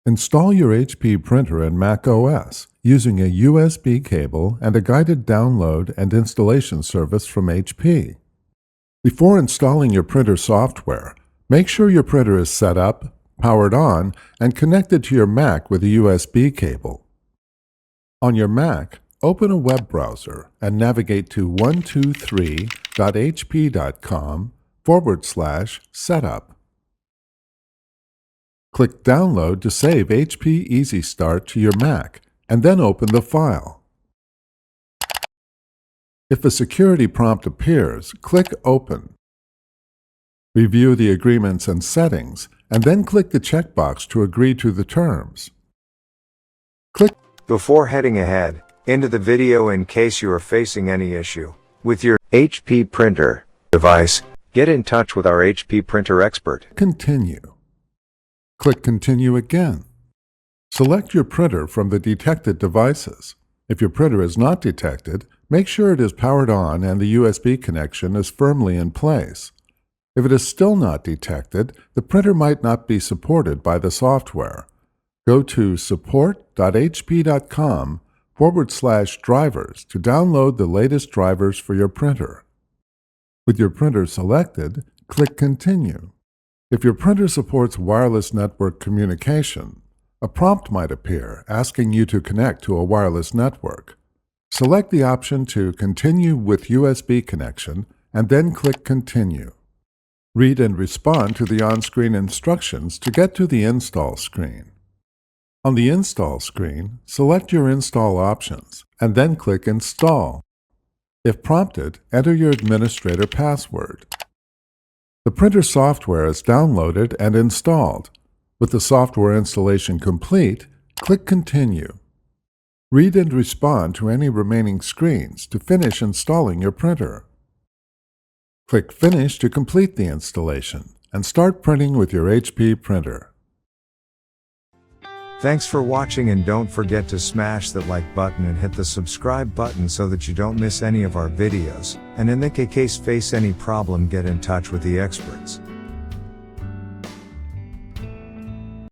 Install your HP printer in macOS using a USB cable and a guided download and installation service from HP. Before installing your printer software, make sure your printer is set up, powered on, and connected to your Mac with a USB cable. On your Mac, open a web browser and navigate to 123.hp.com/setup. Click Download to save HP Easy Start to your Mac, and then open the file. If a security prompt appears, click Open. Review the agreements and settings, and then click the checkbox to agree to the terms. Before heading ahead into the video, in case you are facing any issue with your HP printer device, get in touch with our HP printer expert. Continue. Click Continue again. Select your printer from the detected devices. If your printer is not detected, make sure it is powered on and the USB connection is firmly in place. If it is still not detected, the printer might not be supported by the software. Go to support.hp.com/drivers to download the latest drivers for your printer. With your printer selected, click Continue. If your printer supports wireless network communication, a prompt might appear asking you to connect to a wireless network. Select the option to Continue with USB connection and then click Continue. Read and respond to the on-screen instructions to get to the install screen. On the install screen, select your install options and then click Install. If prompted, enter your administrator password. The printer software is downloaded and installed. With the software installation complete, click Continue. Read and respond to any remaining screens to finish installing your printer. Click Finish to complete the installation and start printing with your HP printer. Thanks for watching, and don't forget to smash that like button and hit the subscribe button so that you don't miss any of our videos, and in the case face any problem, get in touch with the experts.